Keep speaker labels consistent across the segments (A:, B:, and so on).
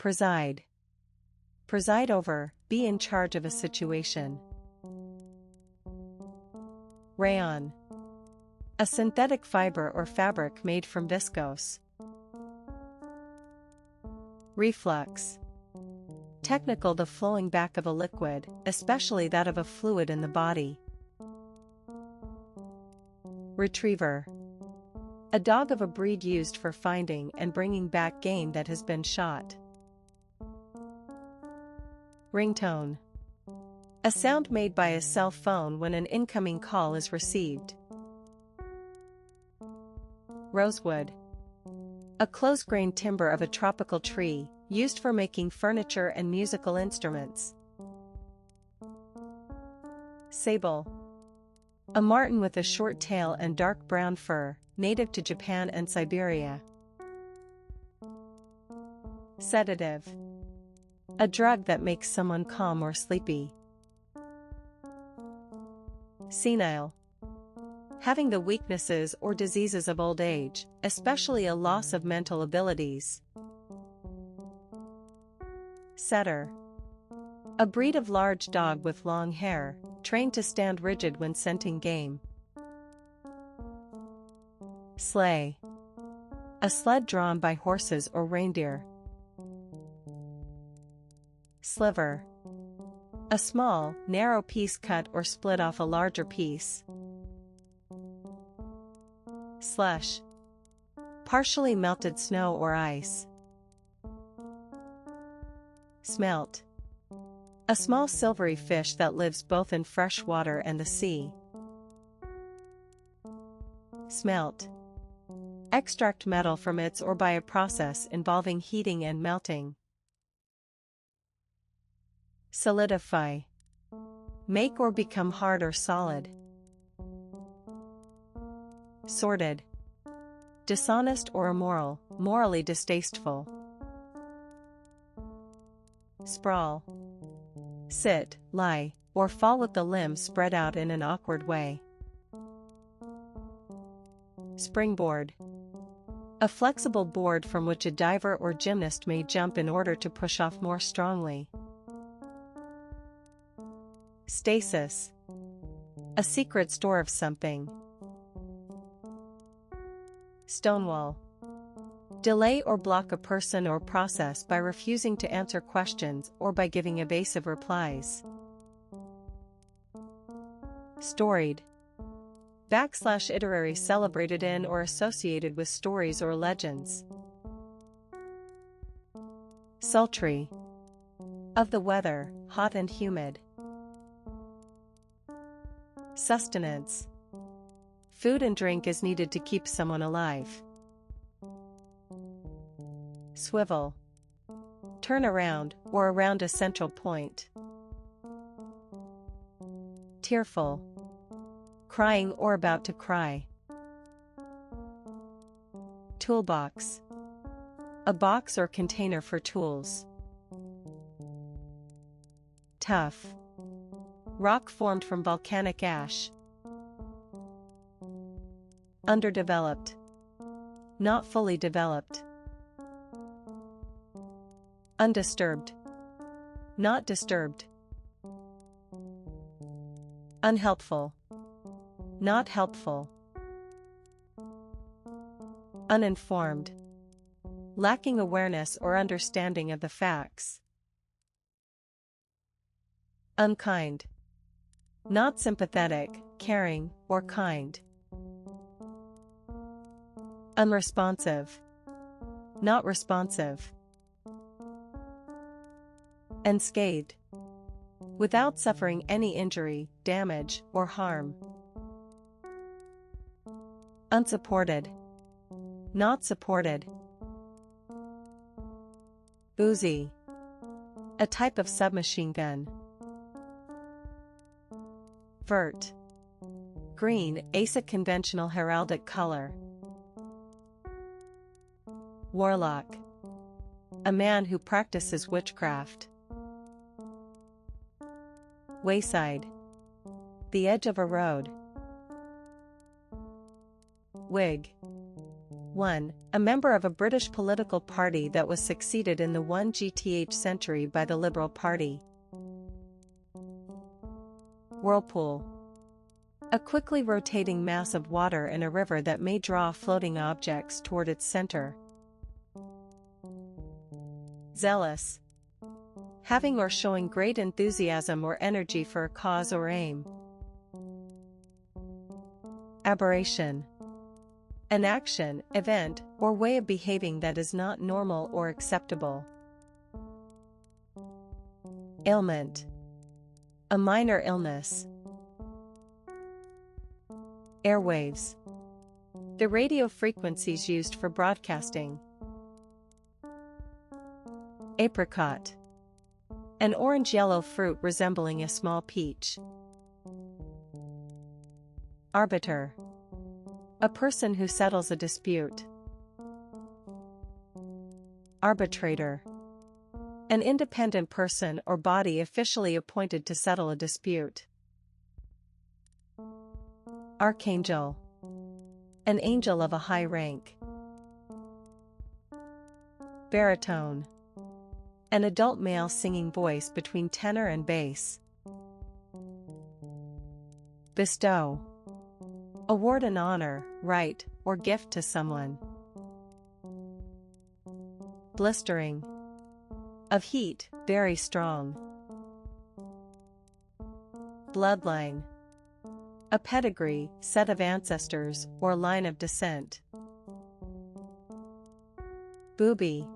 A: Preside. Preside over, be in charge of a situation. Rayon. A synthetic fiber or fabric made from viscose. Reflux. Technical, the flowing back of a liquid, especially that of a fluid in the body. Retriever. A dog of a breed used for finding and bringing back game that has been shot. Ringtone. A sound made by a cell phone when an incoming call is received. Rosewood. A close-grained timber of a tropical tree, used for making furniture and musical instruments. Sable. A marten with a short tail and dark brown fur, native to Japan and Siberia. Sedative. A drug that makes someone calm or sleepy. Senile. Having the weaknesses or diseases of old age, especially a loss of mental abilities. Setter. A breed of large dog with long hair, trained to stand rigid when scenting game. Sleigh. A sled drawn by horses or reindeer. Sliver. A small, narrow piece cut or split off a larger piece. Slush. Partially melted snow or ice. Smelt. A small silvery fish that lives both in fresh water and the sea. Smelt. Extract metal from its or by a process involving heating and melting. Solidify. Make or become hard or solid. Sordid. Dishonest or immoral, morally distasteful. Sprawl. Sit, lie, or fall with the limbs spread out in an awkward way. Springboard. A flexible board from which a diver or gymnast may jump in order to push off more strongly. Stasis. A secret store of something. Stonewall. Delay or block a person or process by refusing to answer questions or by giving evasive replies. Storied. /iterary celebrated in or associated with stories or legends. Sultry. Of the weather, hot and humid. Sustenance. Food and drink is needed to keep someone alive. Swivel. Turn around, or around a central point. Tearful. Crying or about to cry. Toolbox. A box or container for tools. Tough. Rock formed from volcanic ash. Underdeveloped. Not fully developed. Undisturbed. Not disturbed. Unhelpful. Not helpful. Uninformed. Lacking awareness or understanding of the facts. Unkind. Not sympathetic, caring, or kind. Unresponsive. Not responsive. Unscathed. Without suffering any injury, damage, or harm. Unsupported. Not supported. Uzi. A type of submachine gun. Vert. Green, a conventional heraldic color. Warlock. A man who practices witchcraft. Wayside. The edge of a road. Wig. 1. A member of a British political party that was succeeded in the 1st century by the Liberal Party. Whirlpool. A quickly rotating mass of water in a river that may draw floating objects toward its center. Zealous. Having or showing great enthusiasm or energy for a cause or aim. Aberration. An action, event, or way of behaving that is not normal or acceptable. Ailment. A minor illness. Airwaves. The radio frequencies used for broadcasting. Apricot. An orange-yellow fruit resembling a small peach. Arbiter. A person who settles a dispute. Arbitrator. An independent person or body officially appointed to settle a dispute. Archangel. An angel of a high rank. Baritone. An adult male singing voice between tenor and bass. Bestow. Award an honor, right, or gift to someone. Blistering. Of heat, very strong. Bloodline. A pedigree, set of ancestors, or line of descent. Boobie.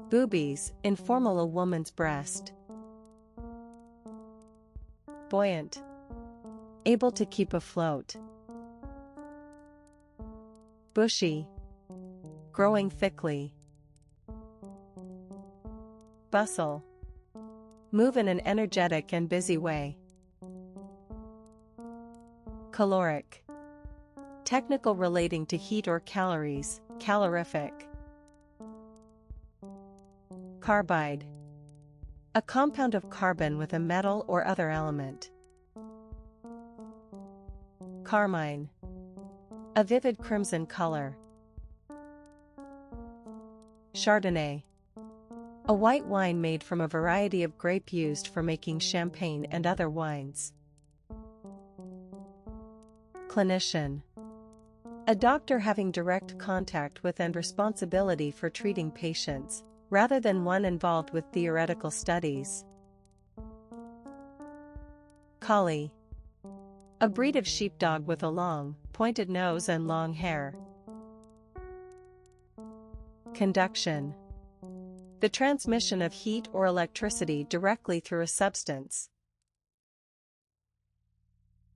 A: Boobies, informal a woman's breast. Buoyant. Able to keep afloat. Bushy. Growing thickly. Bustle. Move in an energetic and busy way. Caloric. Technical relating to heat or calories, calorific. Carbide. A compound of carbon with a metal or other element. Carmine. A vivid crimson color. Chardonnay. A white wine made from a variety of grape used for making champagne and other wines. Clinician. A doctor having direct contact with and responsibility for treating patients, rather than one involved with theoretical studies. Collie. A breed of sheepdog with a long, pointed nose and long hair. Conduction. The transmission of heat or electricity directly through a substance.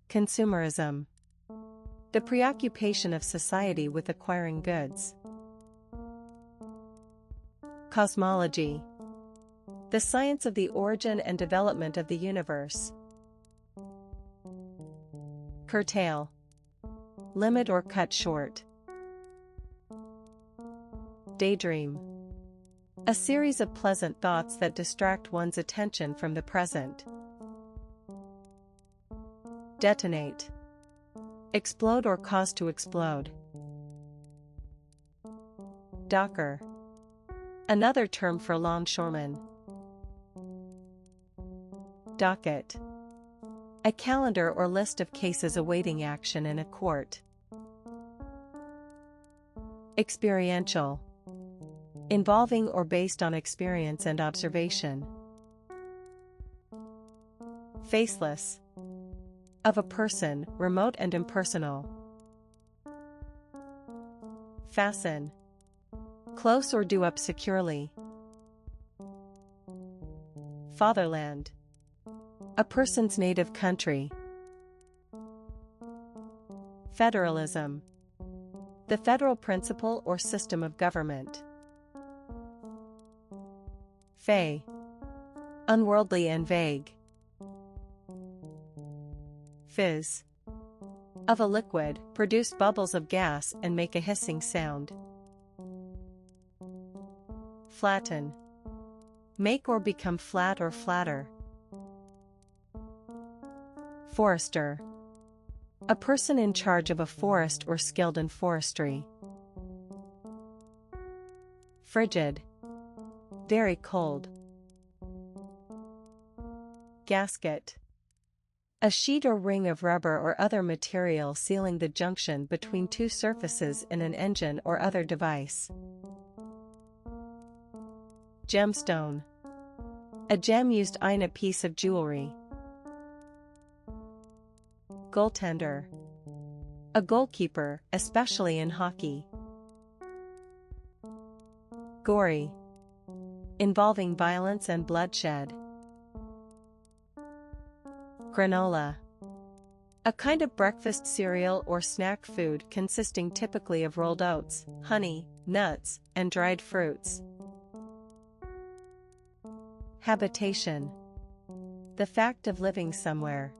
A: Consumerism. The preoccupation of society with acquiring goods. Cosmology. The science of the origin and development of the universe. Curtail. Limit or cut short. Daydream. A series of pleasant thoughts that distract one's attention from the present. Detonate. Explode or cause to explode. Docker. Another term for longshoreman. Docket. A calendar or list of cases awaiting action in a court. Experiential. Involving or based on experience and observation. Faceless. Of a person, remote and impersonal. Fasten. Close or do up securely. Fatherland. A person's native country. Federalism. The federal principle or system of government. Fey. Unworldly and vague. Fizz. Of a liquid, produce bubbles of gas and make a hissing sound. Flatten. Make or become flat or flatter. Forester. A person in charge of a forest or skilled in forestry. frigid, very cold. Gasket. A sheet or ring of rubber or other material sealing the junction between two surfaces in an engine or other device. Gemstone. A gem used in a piece of jewelry. Goaltender. A goalkeeper, especially in hockey. Gory. Involving violence and bloodshed. Granola. A kind of breakfast cereal or snack food consisting typically of rolled oats, honey, nuts, and dried fruits. Habitation. The fact of living somewhere.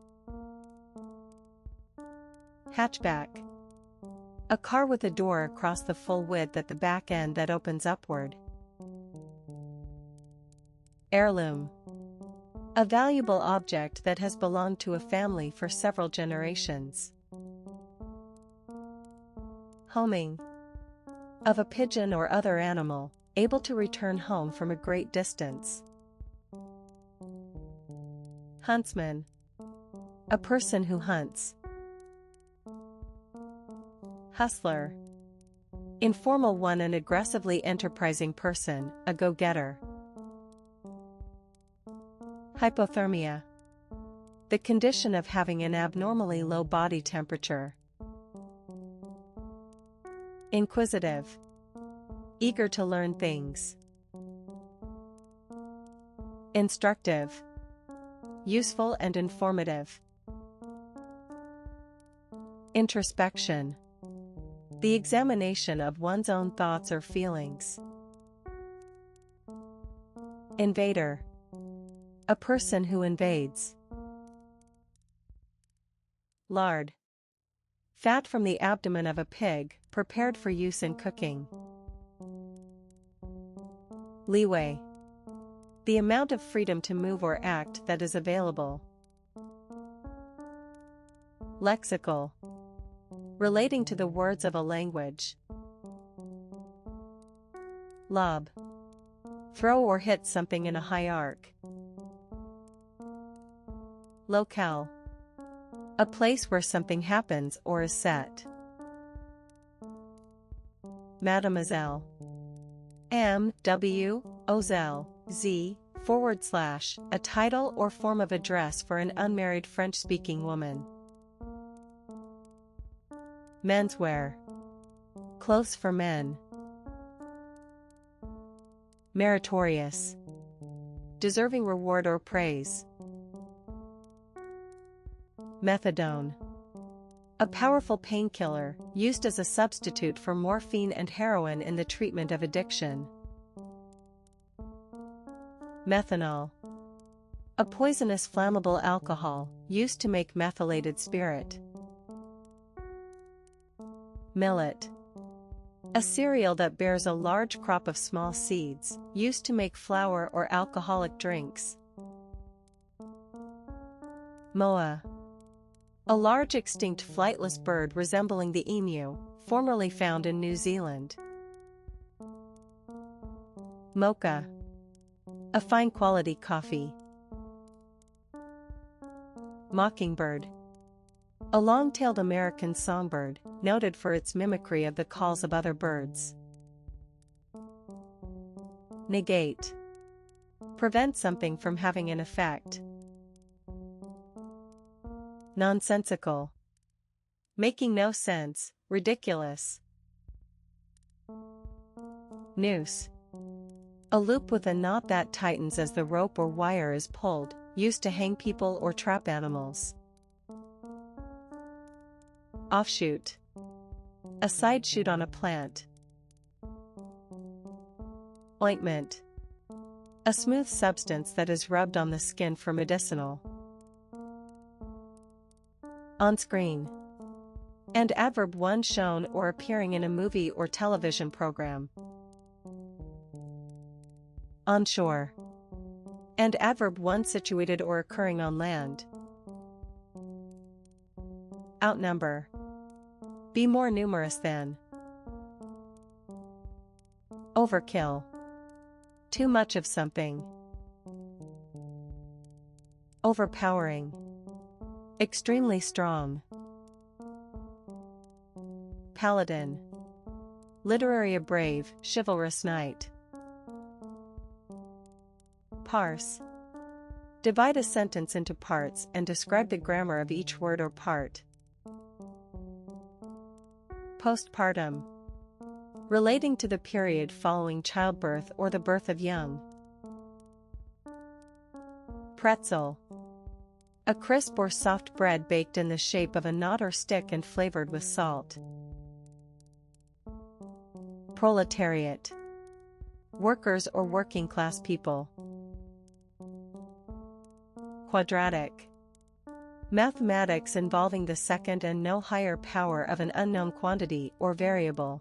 A: Hatchback. A car with a door across the full width at the back end that opens upward. Heirloom. A valuable object that has belonged to a family for several generations. Homing. Of a pigeon or other animal, able to return home from a great distance. Huntsman. A person who hunts. Hustler. Informal one, an aggressively enterprising person, a go-getter. Hypothermia. The condition of having an abnormally low body temperature. Inquisitive. Eager to learn things. Instructive. Useful and informative. Introspection. The examination of one's own thoughts or feelings. Invader. A person who invades. Lard. Fat from the abdomen of a pig, prepared for use in cooking. Leeway. The amount of freedom to move or act that is available. Lexical. Relating to the words of a language. Lob. Throw or hit something in a high arc. Locale. A place where something happens or is set. Mademoiselle. M-W-O-Z-L-Z, / a title or form of address for an unmarried French-speaking woman. Menswear. Clothes for men. Meritorious. Deserving reward or praise. Methadone. A powerful painkiller, used as a substitute for morphine and heroin in the treatment of addiction. Methanol. A poisonous flammable alcohol, used to make methylated spirit. Millet. A cereal that bears a large crop of small seeds, used to make flour or alcoholic drinks. Moa. A large extinct flightless bird resembling the emu, formerly found in New Zealand. Mocha. A fine quality coffee. Mockingbird. A long-tailed American songbird, noted for its mimicry of the calls of other birds. Negate. Prevent something from having an effect. Nonsensical. Making no sense, ridiculous. Noose. A loop with a knot that tightens as the rope or wire is pulled, used to hang people or trap animals. Offshoot. A side shoot on a plant. Ointment. A smooth substance that is rubbed on the skin for medicinal. On-screen. And adverb one shown or appearing in a movie or television program. Onshore. And adverb one situated or occurring on land. Outnumber. Be more numerous than. Overkill. Too much of something. Overpowering. Extremely strong. Paladin. Literary a brave, chivalrous knight. Parse. Divide a sentence into parts and describe the grammar of each word or part. Postpartum. Relating to the period following childbirth or the birth of young. Pretzel. A crisp or soft bread baked in the shape of a knot or stick and flavored with salt. Proletariat. Workers or working class people. Quadratic. Mathematics involving the second and no higher power of an unknown quantity or variable.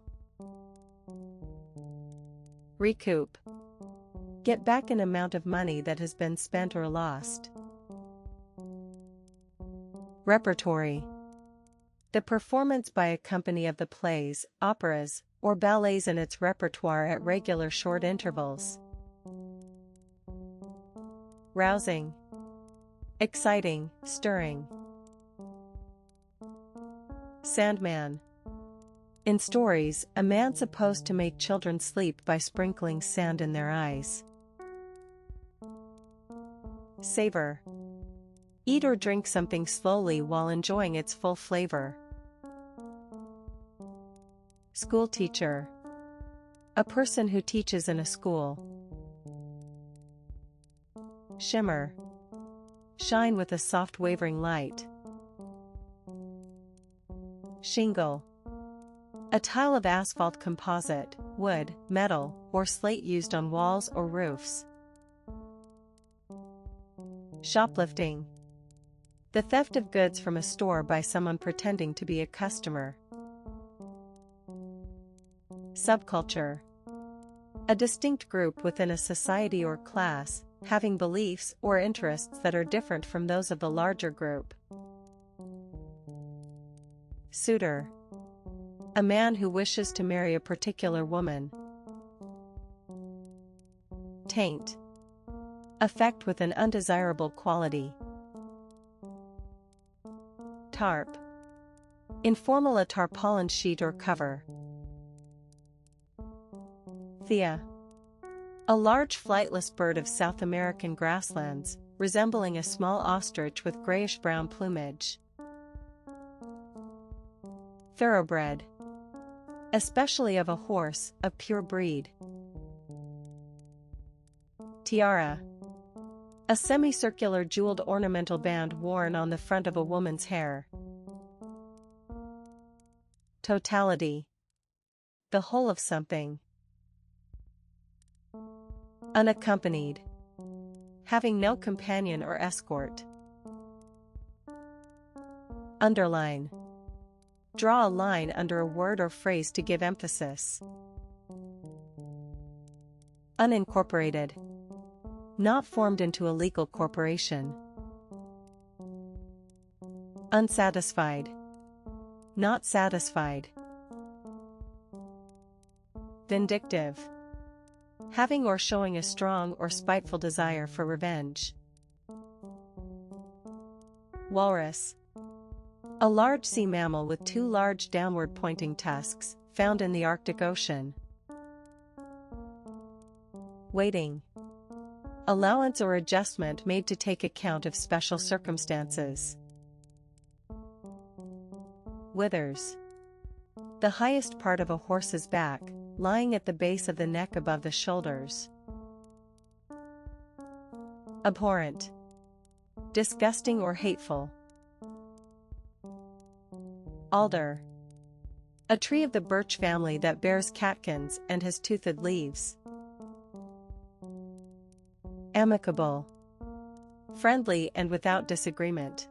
A: Recoup. Get back an amount of money that has been spent or lost. Repertory. The performance by a company of the plays, operas, or ballets in its repertoire at regular short intervals. Rousing. Exciting, stirring. Sandman. In stories, a man supposed to make children sleep by sprinkling sand in their eyes. Savor. Eat or drink something slowly while enjoying its full flavor. Schoolteacher. A person who teaches in a school. Shimmer. Shine with a soft wavering light. Shingle. A tile of asphalt composite, wood, metal, or slate used on walls or roofs. Shoplifting. The theft of goods from a store by someone pretending to be a customer. Subculture. A distinct group within a society or class, having beliefs or interests that are different from those of the larger group. Suitor. A man who wishes to marry a particular woman. Taint. Effect with an undesirable quality. Tarp. Informal, a tarpaulin sheet or cover. Thea. A large flightless bird of South American grasslands, resembling a small ostrich with grayish-brown plumage. Thoroughbred. Especially of a horse, of pure breed. Tiara. A semicircular jeweled ornamental band worn on the front of a woman's hair. Totality. The whole of something. Unaccompanied. Having no companion or escort. Underline. Draw a line under a word or phrase to give emphasis. Unincorporated. Not formed into a legal corporation. Unsatisfied. Not satisfied. Vindictive. Having or showing a strong or spiteful desire for revenge. Walrus. A large sea mammal with two large downward-pointing tusks, found in the Arctic Ocean. Weighting. Allowance or adjustment made to take account of special circumstances. Withers. The highest part of a horse's back, lying at the base of the neck above the shoulders. Abhorrent. Disgusting or hateful. Alder. A tree of the birch family that bears catkins and has toothed leaves. Amicable. Friendly and without disagreement.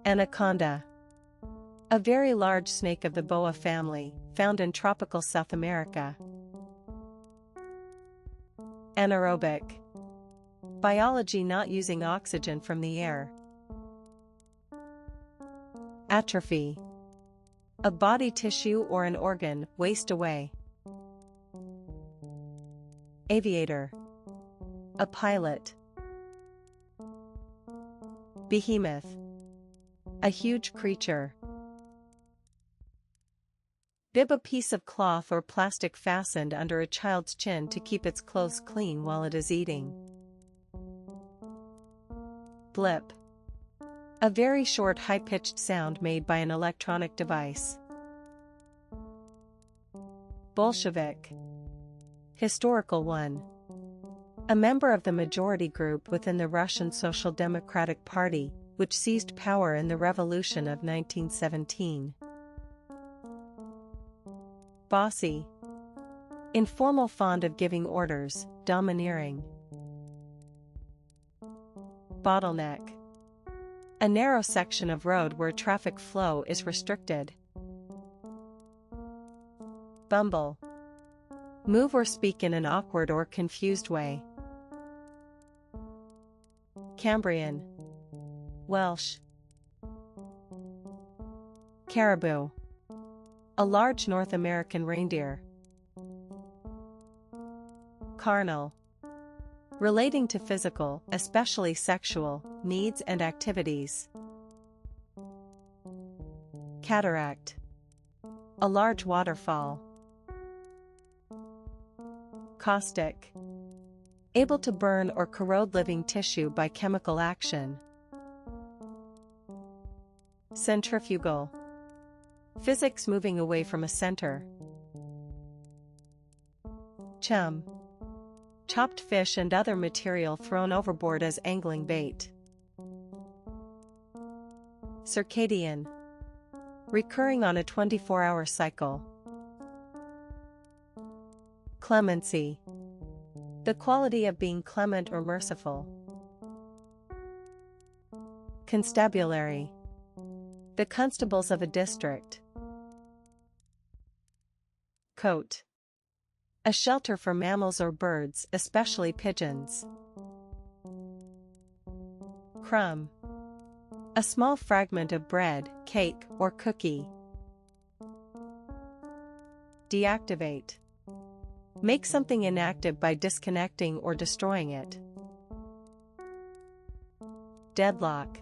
A: Anaconda. A very large snake of the boa family, found in tropical South America. Anaerobic. Biology not using oxygen from the air. Atrophy. A body tissue or an organ, waste away. Aviator. A pilot. Behemoth. A huge creature. Bib. A piece of cloth or plastic fastened under a child's chin to keep its clothes clean while it is eating. Blip. A very short high-pitched sound made by an electronic device. Bolshevik. Historical one. A member of the majority group within the Russian Social Democratic Party, which seized power in the Revolution of 1917. Bossy. Informal, fond of giving orders, domineering. Bottleneck. A narrow section of road where traffic flow is restricted. Bumble. Move or speak in an awkward or confused way. Cambrian. Welsh. Caribou. A large North American reindeer. Carnal. Relating to physical, especially sexual, needs and activities. Cataract. A large waterfall. Caustic. Able to burn or corrode living tissue by chemical action. Centrifugal. Physics moving away from a center. Chum. Chopped fish and other material thrown overboard as angling bait. Circadian. Recurring on a 24-hour cycle. Clemency. The quality of being clement or merciful. Constabulary. The constables of a district. Cote. A shelter for mammals or birds, especially pigeons. Crumb. A small fragment of bread, cake, or cookie. Deactivate. Make something inactive by disconnecting or destroying it. Deadlock.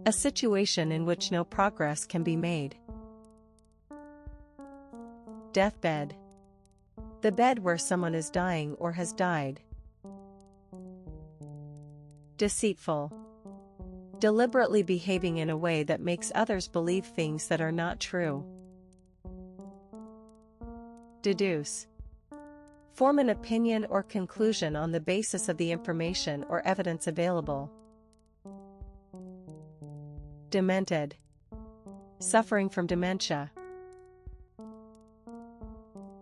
A: A situation in which no progress can be made. Deathbed. The bed where someone is dying or has died. Deceitful. Deliberately behaving in a way that makes others believe things that are not true. Deduce. Form an opinion or conclusion on the basis of the information or evidence available. Demented. Suffering from dementia.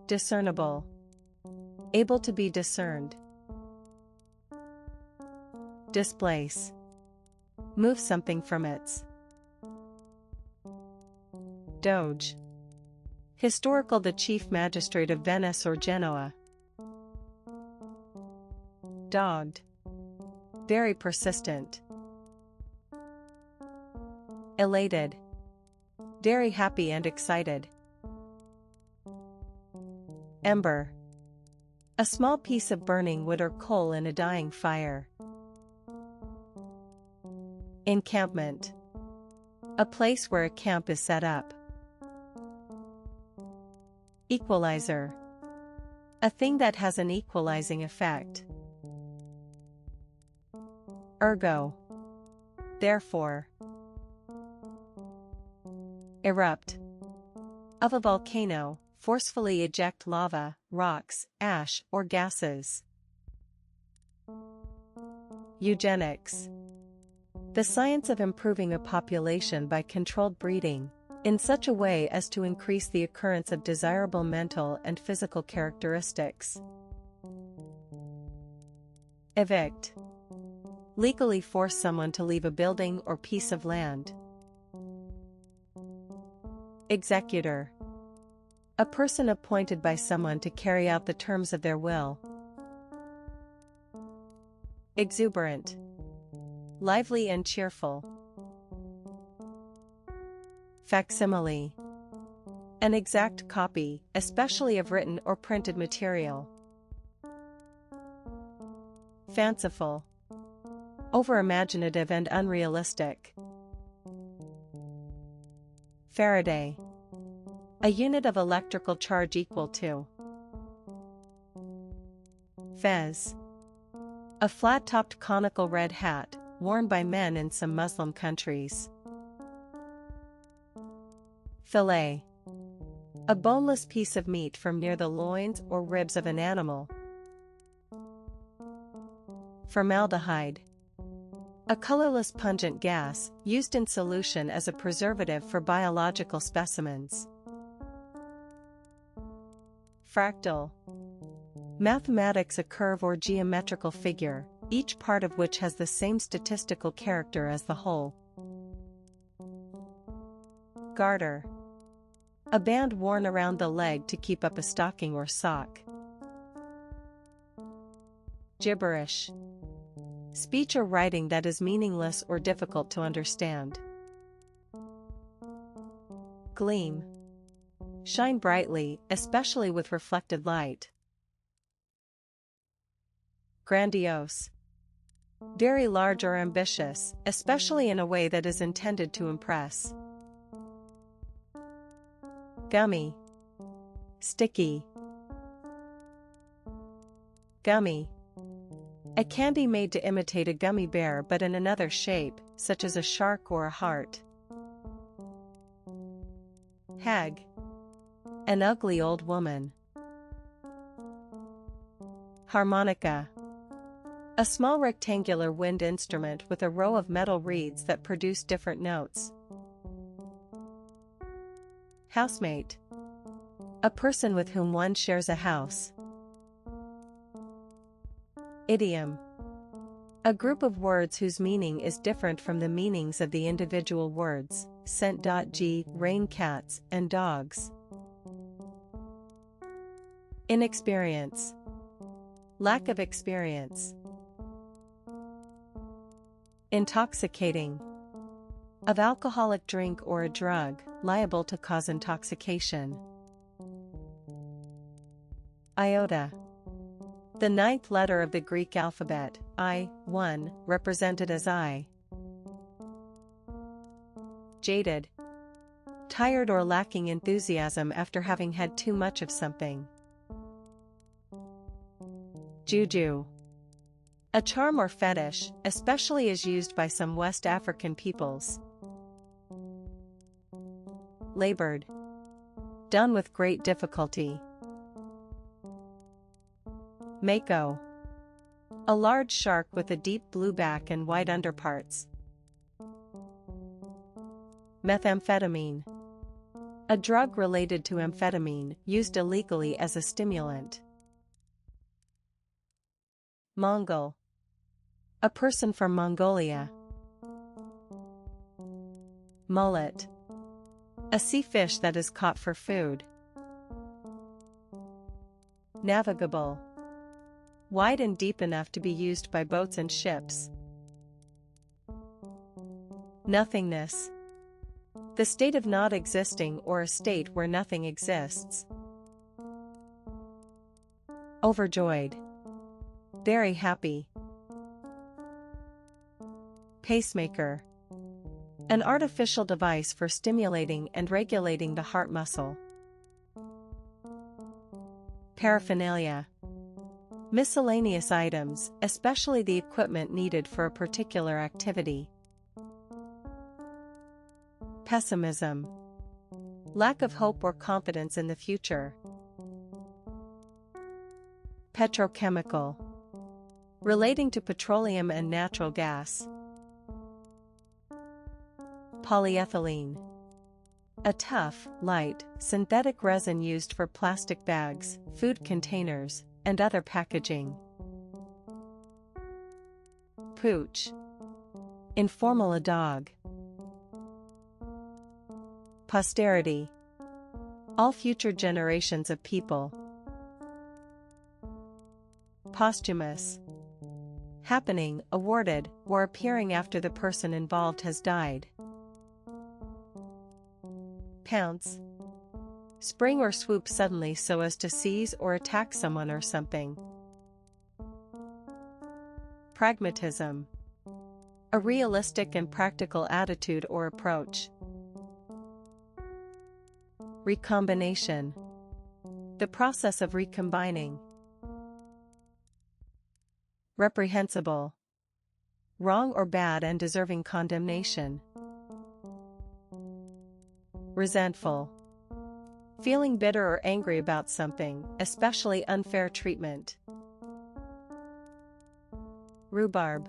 A: Discernible. Able to be discerned. Displace. Move something from its. Doge. Historical, the chief magistrate of Venice or Genoa. Dogged. Very persistent. Elated. Very happy and excited. Ember. A small piece of burning wood or coal in a dying fire. Encampment. A place where a camp is set up. Equalizer. A thing that has an equalizing effect. Ergo. Therefore. Erupt. Of a volcano, forcefully eject lava, rocks, ash, or gases. Eugenics. The science of improving a population by controlled breeding, in such a way as to increase the occurrence of desirable mental and physical characteristics. Evict. Legally force someone to leave a building or piece of land. Executor. A person appointed by someone to carry out the terms of their will. Exuberant. Lively and cheerful. Facsimile. An exact copy, especially of written or printed material. Fanciful. Over-imaginative and unrealistic. Faraday. A unit of electrical charge equal to. Fez. A flat-topped conical red hat, worn by men in some Muslim countries. Fillet. A boneless piece of meat from near the loins or ribs of an animal. Formaldehyde. A colorless pungent gas, used in solution as a preservative for biological specimens. Fractal. Mathematics, a curve or geometrical figure, each part of which has the same statistical character as the whole. Garter. A band worn around the leg to keep up a stocking or sock. Gibberish. Speech or writing that is meaningless or difficult to understand. Gleam. Shine brightly, especially with reflected light. Grandiose. Very large or ambitious, especially in a way that is intended to impress. Gummy. Sticky. Gummy. A candy made to imitate a gummy bear but in another shape, such as a shark or a heart. Hag. An ugly old woman. Harmonica. A small rectangular wind instrument with a row of metal reeds that produce different notes. Housemate. A person with whom one shares a house. Idiom. A group of words whose meaning is different from the meanings of the individual words. Scent.g, rain, cats, and dogs. Inexperience. Lack of experience. Intoxicating. Of alcoholic drink or a drug, liable to cause intoxication. Iota. The ninth letter of the Greek alphabet, I-1, represented as I. Jaded. Tired or lacking enthusiasm after having had too much of something. Juju. A charm or fetish, especially as used by some West African peoples. Labored. Done with great difficulty. Mako. A large shark with a deep blue back and white underparts. Methamphetamine. A drug related to amphetamine, used illegally as a stimulant. Mongol. A person from Mongolia. Mullet. A sea fish that is caught for food. Navigable. Wide and deep enough to be used by boats and ships. Nothingness. The state of not existing or a state where nothing exists. Overjoyed. Very happy. Pacemaker. An artificial device for stimulating and regulating the heart muscle. Paraphernalia. Miscellaneous items, especially the equipment needed for a particular activity. Pessimism. Lack of hope or confidence in the future. Petrochemical. Relating to petroleum and natural gas. Polyethylene. A tough, light, synthetic resin used for plastic bags, food containers, and other packaging. Pooch. Informal, a dog. Posterity. All future generations of people. Posthumous. Happening, awarded, or appearing after the person involved has died. Pounce. Spring or swoop suddenly so as to seize or attack someone or something. Pragmatism. A realistic and practical attitude or approach. Recombination. The process of recombining. Reprehensible. Wrong or bad and deserving condemnation. Resentful. Feeling bitter or angry about something, especially unfair treatment. Rhubarb.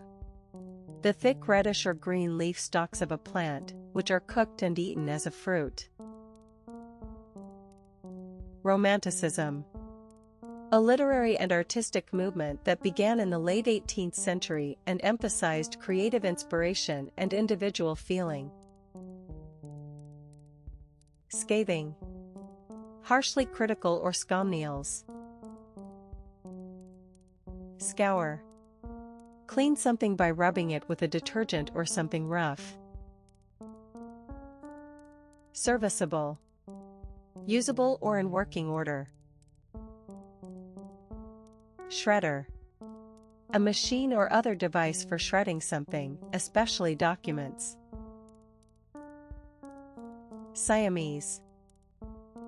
A: The thick reddish or green leaf stalks of a plant, which are cooked and eaten as a fruit. Romanticism. A literary and artistic movement that began in the late 18th century and emphasized creative inspiration and individual feeling. Scathing. Harshly critical or scomials. Scour. Clean something by rubbing it with a detergent or something rough. Serviceable. Usable or in working order. Shredder. A machine or other device for shredding something, especially documents. Siamese.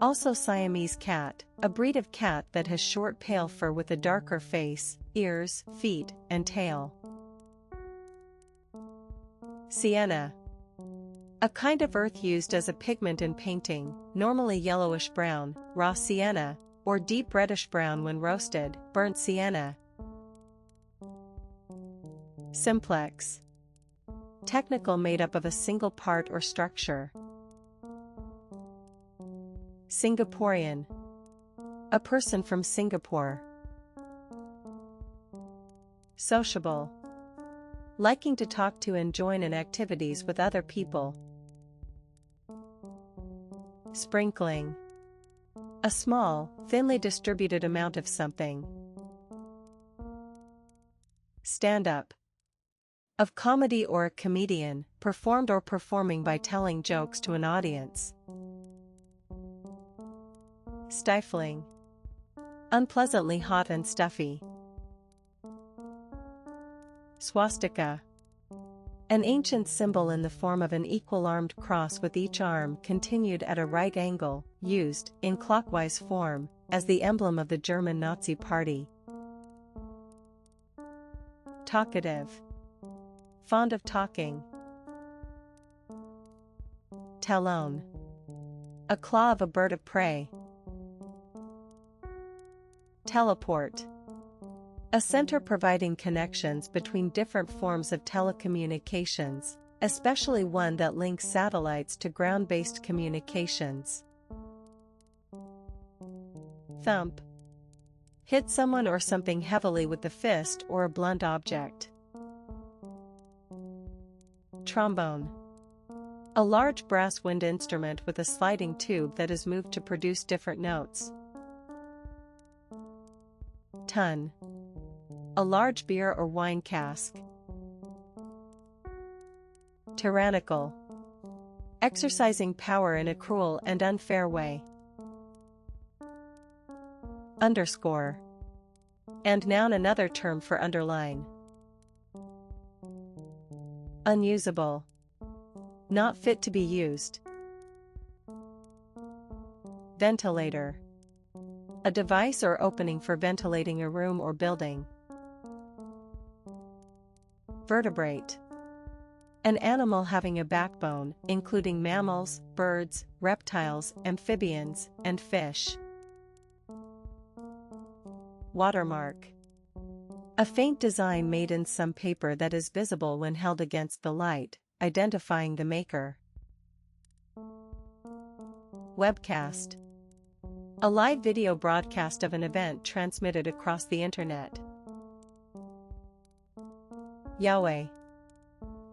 A: Also Siamese cat, a breed of cat that has short pale fur with a darker face, ears, feet, and tail. Sienna. A kind of earth used as a pigment in painting, normally yellowish-brown, raw sienna, or deep reddish-brown when roasted, burnt sienna. Simplex. Technical made up of a single part or structure. Singaporean. A person from Singapore. Sociable. Liking to talk to and join in activities with other people. Sprinkling. A small, thinly distributed amount of something. Stand-up. Of comedy or a comedian, performed or performing by telling jokes to an audience. Stifling. Unpleasantly hot and stuffy. Swastika. An ancient symbol in the form of an equal-armed cross with each arm continued at a right angle, used, in clockwise form, as the emblem of the German Nazi Party. Talkative. Fond of talking. Talon. A claw of a bird of prey. Teleport. A center providing connections between different forms of telecommunications, especially one that links satellites to ground-based communications. Thump. Hit someone or something heavily with the fist or a blunt object. Trombone. A large brass wind instrument with a sliding tube that is moved to produce different notes. Tun. A large beer or wine cask. Tyrannical. Exercising power in a cruel and unfair way. Underscore. And noun, another term for underline. Unusable. Not fit to be used. Ventilator. A device or opening for ventilating a room or building. Vertebrate. An animal having a backbone, including mammals, birds, reptiles, amphibians, and fish. Watermark. A faint design made in some paper that is visible when held against the light, identifying the maker. Webcast. A live video broadcast of an event transmitted across the internet. Yahweh.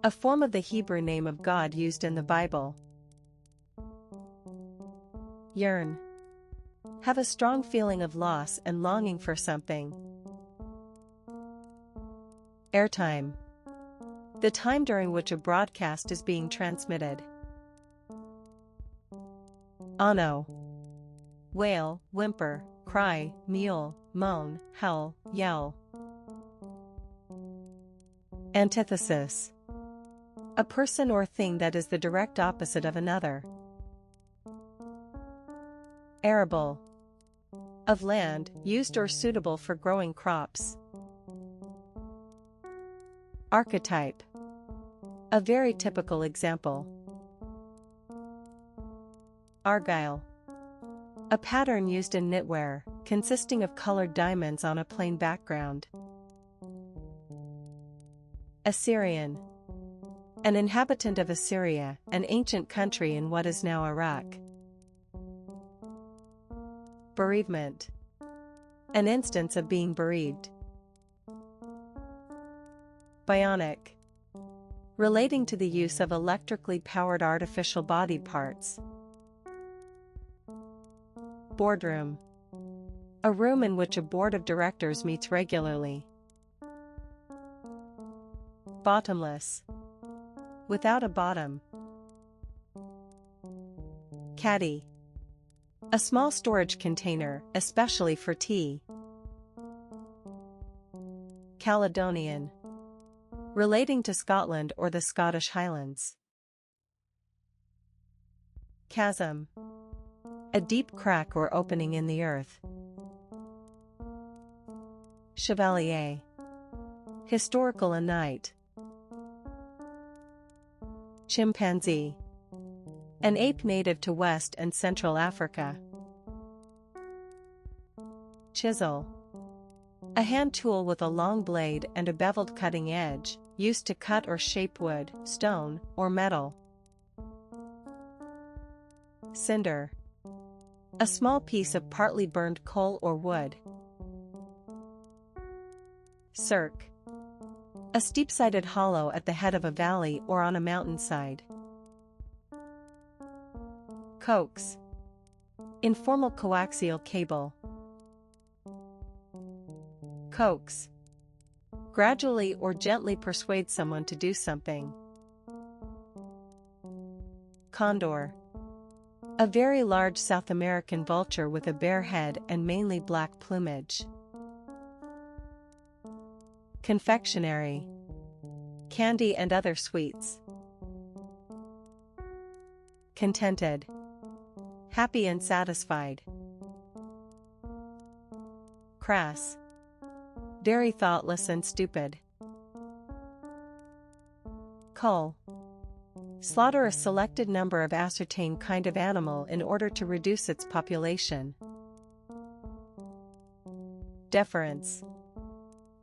A: A form of the Hebrew name of God used in the Bible. Yearn. Have a strong feeling of loss and longing for something. Airtime. The time during which a broadcast is being transmitted. Anno. wail, whimper, cry, mewl, moan, howl, yell. Antithesis. A person or thing that is the direct opposite of another. Arable. Of land, used or suitable for growing crops. Archetype. A very typical example. Argyle. A pattern used in knitwear, consisting of colored diamonds on a plain background. Assyrian. An inhabitant of Assyria, an ancient country in what is now Iraq. Bereavement. An instance of being bereaved. Bionic. Relating to the use of electrically powered artificial body parts. Boardroom. A room in which a board of directors meets regularly. Bottomless. Without a bottom. Caddy. A small storage container, especially for tea. Caledonian. Relating to Scotland or the Scottish Highlands. Chasm. A deep crack or opening in the earth. Chevalier. Historical a knight. Chimpanzee. An ape native to West and Central Africa. Chisel. A hand tool with a long blade and a beveled cutting edge, used to cut or shape wood, stone, or metal. Cinder. A small piece of partly burned coal or wood. Cirque. A steep-sided hollow at the head of a valley or on a mountainside. Coax. Informal coaxial cable. Coax. Gradually or gently persuade someone to do something. Condor. A very large South American vulture with a bare head and mainly black plumage. Confectionery. Candy and other sweets. Contented. Happy and satisfied. Crass. Very thoughtless and stupid. Cull. Slaughter a selected number of ascertained kind of animal in order to reduce its population. Deference.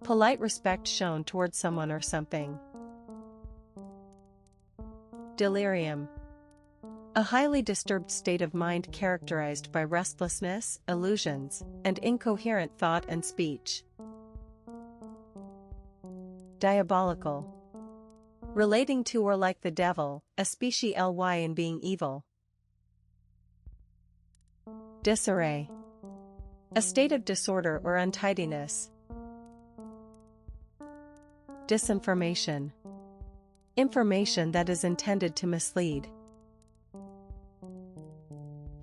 A: Polite respect shown towards someone or something. Delirium. A highly disturbed state of mind characterized by restlessness, illusions, and incoherent thought and speech. Diabolical. Relating to or like the devil, a species ly in being evil. Disarray. A state of disorder or untidiness. Disinformation. Information that is intended to mislead.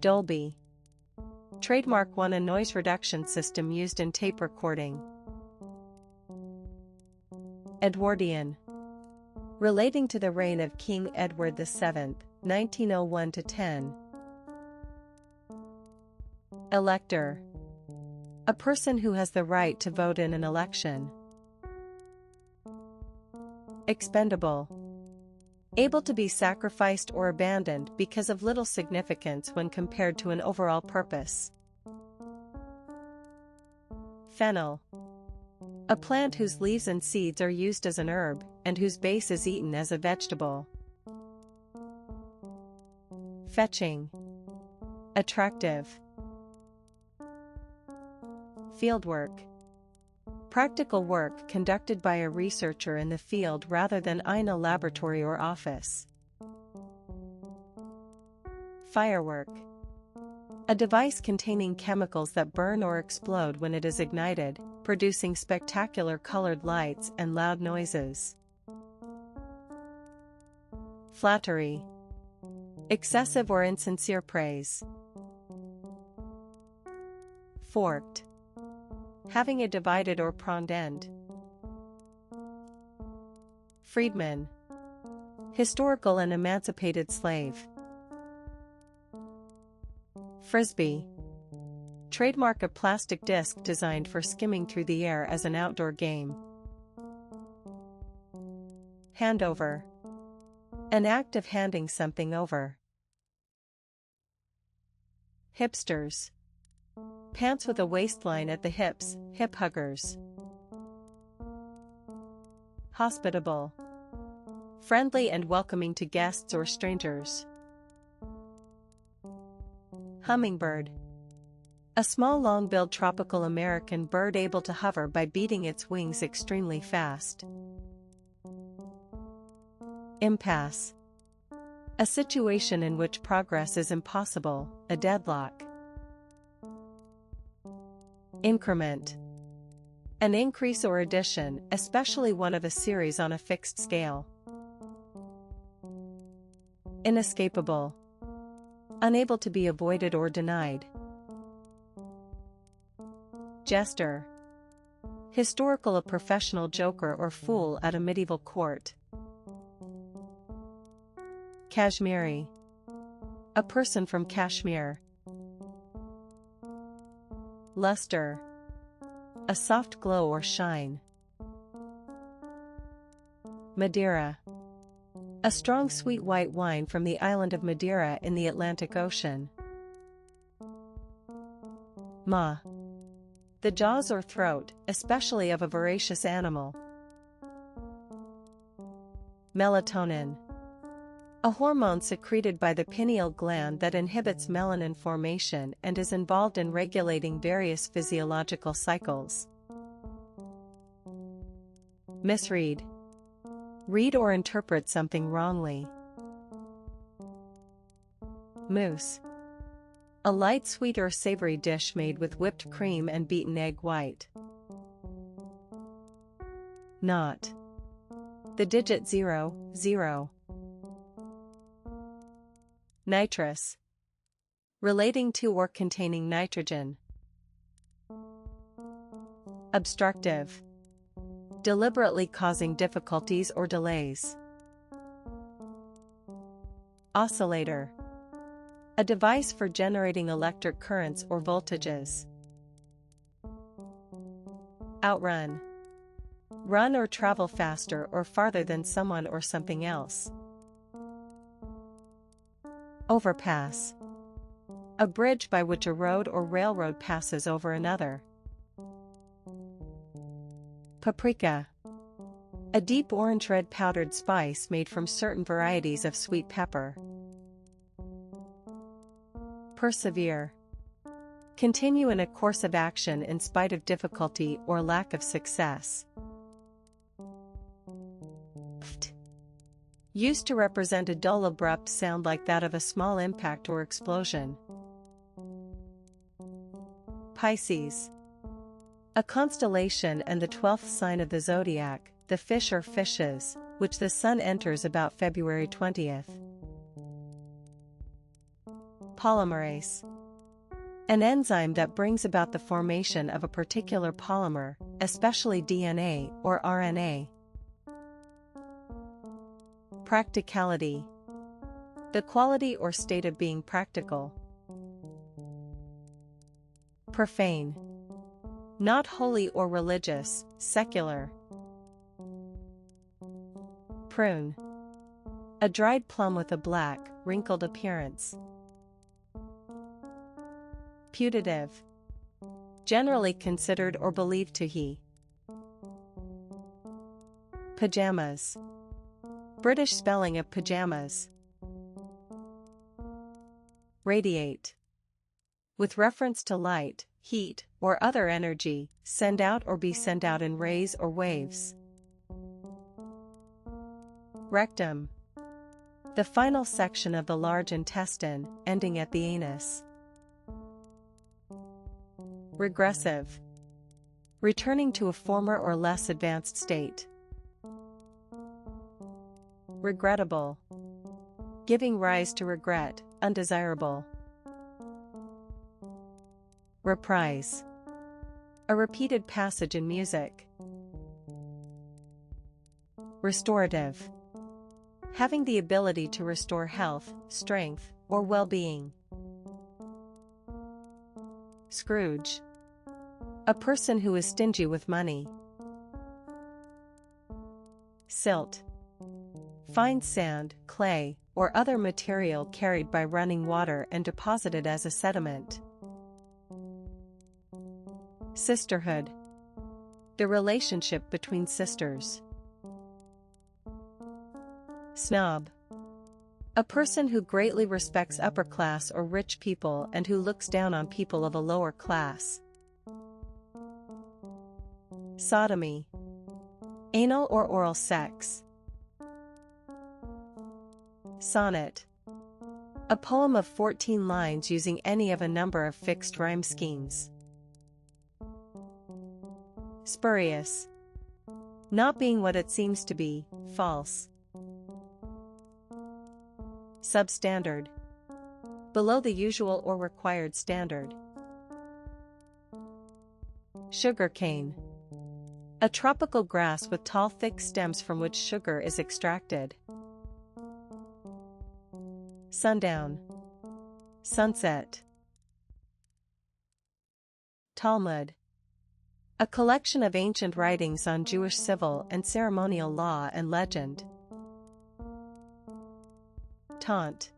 A: Dolby. Trademark a noise reduction system used in tape recording. Edwardian. Relating to the reign of King Edward VII, 1901–10. Elector. A person who has the right to vote in an election. Expendable. Able to be sacrificed or abandoned because of little significance when compared to an overall purpose. Fennel. A plant whose leaves and seeds are used as an herb, and whose base is eaten as a vegetable. Fetching. Attractive. Fieldwork. Practical work conducted by a researcher in the field rather than in a laboratory or office. Firework. A device containing chemicals that burn or explode when it is ignited, producing spectacular colored lights and loud noises. Flattery. Excessive or insincere praise. Forked. Having a divided or pronged end. Freedman. Historical and emancipated slave. Frisbee. Trademark, a plastic disc designed for skimming through the air as an outdoor game. Handover. An act of handing something over. Hipsters. Pants with a waistline at the hips, hip huggers. Hospitable. Friendly and welcoming to guests or strangers. Hummingbird. A small long-billed tropical American bird able to hover by beating its wings extremely fast. Impasse. A situation in which progress is impossible, a deadlock. Increment. An increase or addition, especially one of a series on a fixed scale. Inescapable. Unable to be avoided or denied. Jester. Historical, a professional joker or fool at a medieval court. Kashmiri. A person from Kashmir. Luster. A soft glow or shine. Madeira. A strong sweet white wine from the island of Madeira in the Atlantic Ocean. Maw. The jaws or throat, especially of a voracious animal. Melatonin. A hormone secreted by the pineal gland that inhibits melanin formation and is involved in regulating various physiological cycles. Misread. Read or interpret something wrongly. Mousse. A light sweet or savory dish made with whipped cream and beaten egg white. Not. The digit 0, 0. Nitrous. Relating to or containing nitrogen. Obstructive. Deliberately causing difficulties or delays. Oscillator. A device for generating electric currents or voltages. Outrun. Run or travel faster or farther than someone or something else. Overpass. A bridge by which a road or railroad passes over another. Paprika. A deep orange-red powdered spice made from certain varieties of sweet pepper. Persevere. Continue in a course of action in spite of difficulty or lack of success. Used to represent a dull abrupt sound like that of a small impact or explosion. Pisces. A constellation and the 12th sign of the zodiac, the fish or fishes, which the sun enters about February 20th. Polymerase. An enzyme that brings about the formation of a particular polymer, especially DNA or RNA. Practicality. The quality or state of being practical. Profane. Not holy or religious, secular. Prune. A dried plum with a black, wrinkled appearance. Putative. Generally considered or believed to he. Pajamas. British spelling of pajamas. Radiate. With reference to light, heat, or other energy, send out or be sent out in rays or waves. Rectum. The final section of the large intestine, ending at the anus. Regressive. Returning to a former or less advanced state. Regrettable. Giving rise to regret, undesirable. Reprise. A repeated passage in music. Restorative. Having the ability to restore health, strength, or well-being. Scrooge. A person who is stingy with money. Silt. Fine sand, clay, or other material carried by running water and deposited as a sediment. Sisterhood. The relationship between sisters. Snob. A person who greatly respects upper-class or rich people and who looks down on people of a lower class. Sodomy. Anal or oral sex. Sonnet. A poem of 14 lines using any of a number of fixed rhyme schemes. Spurious. Not being what it seems to be, false. Substandard. Below the usual or required standard. Sugarcane. A tropical grass with tall thick stems from which sugar is extracted. Sundown. Sunset. Talmud. A collection of ancient writings on Jewish civil and ceremonial law and legend. Taunt.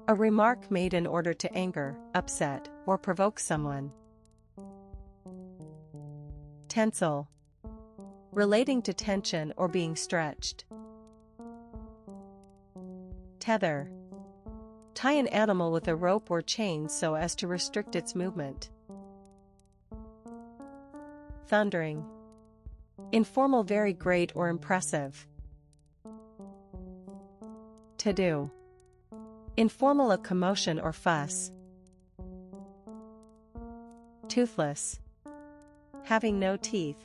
A: A remark made in order to anger, upset, or provoke someone. Tensile. Relating to tension or being stretched. Tether. Tie an animal with a rope or chain so as to restrict its movement. Thundering. Informal, very great or impressive. To-do. Informal, a commotion or fuss. Toothless. Having no teeth.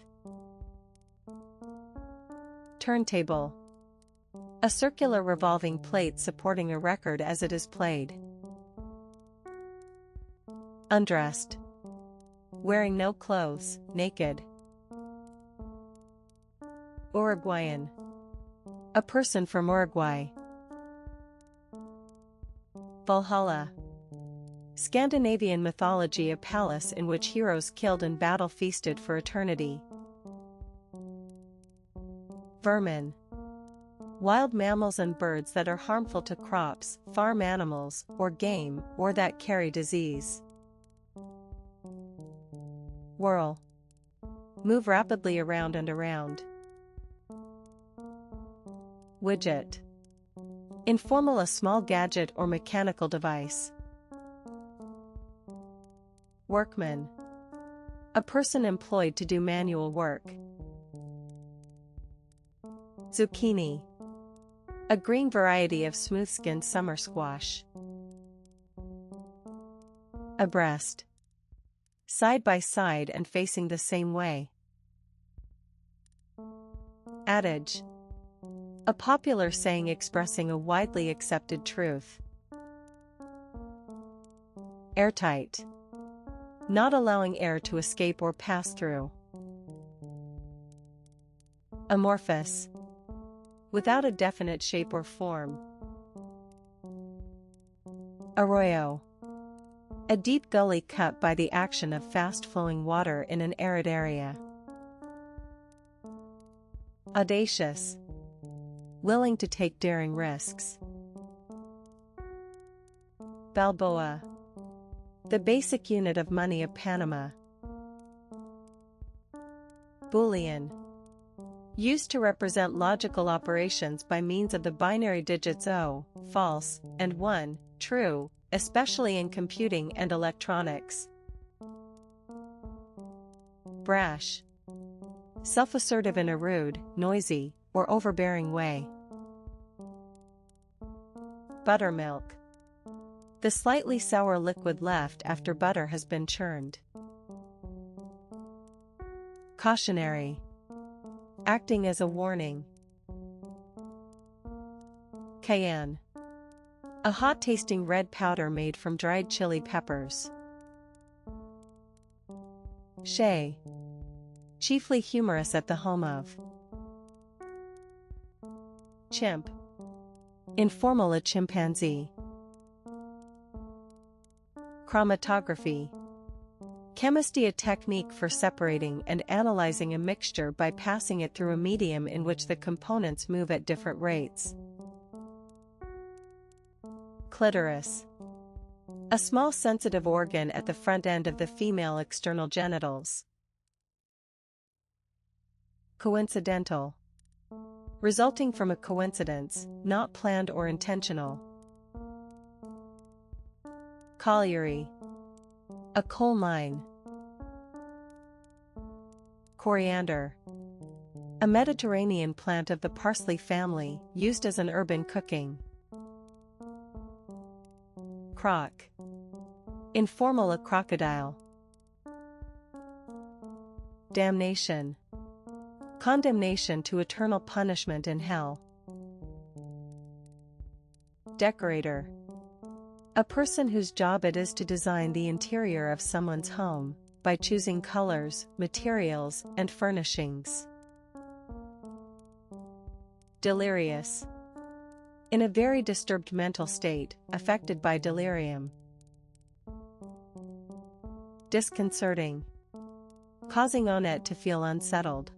A: Turntable. A circular revolving plate supporting a record as it is played. Undressed. Wearing no clothes, naked. Uruguayan. A person from Uruguay. Valhalla. Scandinavian mythology, a palace in which heroes killed in battle feasted for eternity. Vermin. Wild mammals and birds that are harmful to crops, farm animals, or game, or that carry disease. Whirl. Move rapidly around and around. Widget. Informal, a small gadget or mechanical device. Workman. A person employed to do manual work. Zucchini. A green variety of smooth-skinned summer squash. Abreast. Side by side and facing the same way. Adage. A popular saying expressing a widely accepted truth. Airtight. Not allowing air to escape or pass through. Amorphous. Without a definite shape or form. Arroyo. A deep gully cut by the action of fast-flowing water in an arid area. Audacious. Willing to take daring risks. Balboa. The basic unit of money of Panama. Boolean. Used to represent logical operations by means of the binary digits 0, false, and 1, true, especially in computing and electronics. Brash. Self-assertive in a rude, noisy, or overbearing way. Buttermilk. The slightly sour liquid left after butter has been churned. Cautionary. Acting as a warning. Cayenne. A hot-tasting red powder made from dried chili peppers. Shay. Chiefly humorous at the home of. Chimp. Informal a chimpanzee. Chromatography. Chemistry, a technique for separating and analyzing a mixture by passing it through a medium in which the components move at different rates. Clitoris. A small sensitive organ at the front end of the female external genitals. Coincidental. Resulting from a coincidence, not planned or intentional. Colliery. A coal mine. Coriander. A Mediterranean plant of the parsley family, used as an herb in cooking. Croc. Informal a crocodile. Damnation. Condemnation to eternal punishment in hell. Decorator. A person whose job it is to design the interior of someone's home, by choosing colors, materials, and furnishings. Delirious. In a very disturbed mental state, affected by delirium. Disconcerting. Causing Onette to feel unsettled.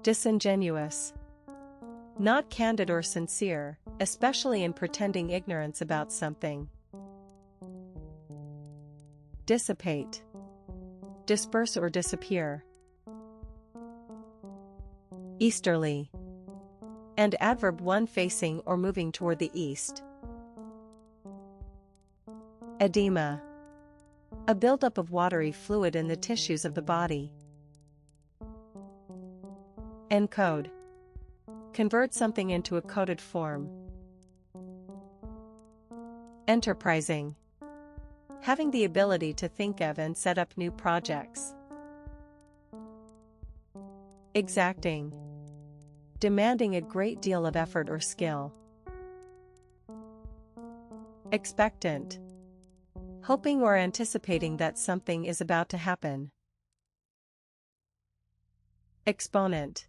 A: Disingenuous. Not candid or sincere, especially in pretending ignorance about something. Dissipate. Disperse or disappear. Easterly. And adverb one facing or moving toward the east. Edema. A buildup of watery fluid in the tissues of the body. Encode. Convert something into a coded form. Enterprising. Having the ability to think of and set up new projects. Exacting. Demanding a great deal of effort or skill. Expectant. Hoping or anticipating that something is about to happen. Exponent.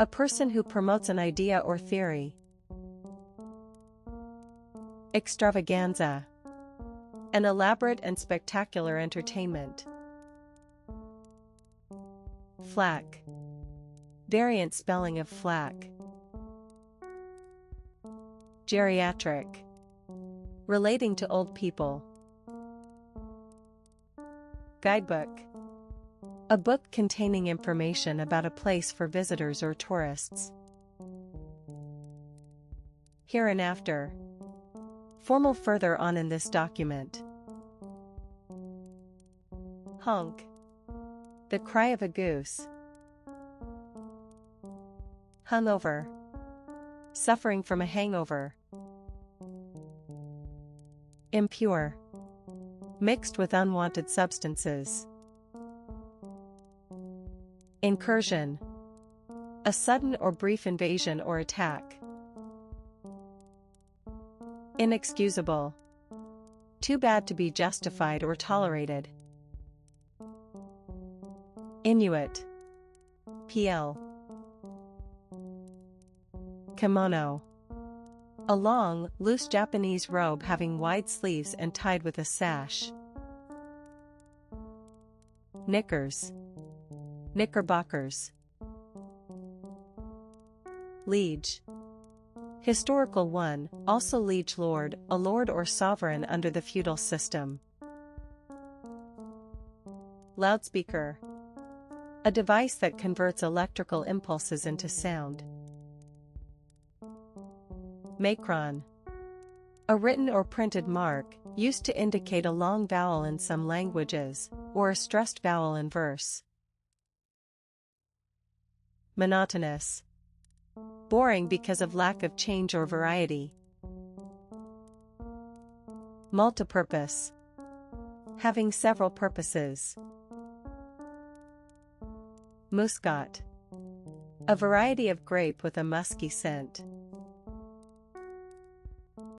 A: A person who promotes an idea or theory. Extravaganza. An elaborate and spectacular entertainment. Flack. Variant spelling of flack. Geriatric. Relating to old people. Guidebook. A book containing information about a place for visitors or tourists. Hereinafter. Formal further on in this document. Honk. The cry of a goose. Hungover. Suffering from a hangover. Impure. Mixed with unwanted substances. Incursion. A sudden or brief invasion or attack. Inexcusable. Too bad to be justified or tolerated. Inuit. PL. Kimono. A long, loose Japanese robe having wide sleeves and tied with a sash. Knickers. Knickerbockers. Liege. Historical one, also liege lord, a lord or sovereign under the feudal system. Loudspeaker. A device that converts electrical impulses into sound. Macron. A written or printed mark, used to indicate a long vowel in some languages, or a stressed vowel in verse. Monotonous. Boring because of lack of change or variety. Multipurpose. Having several purposes. Muscat. A variety of grape with a musky scent.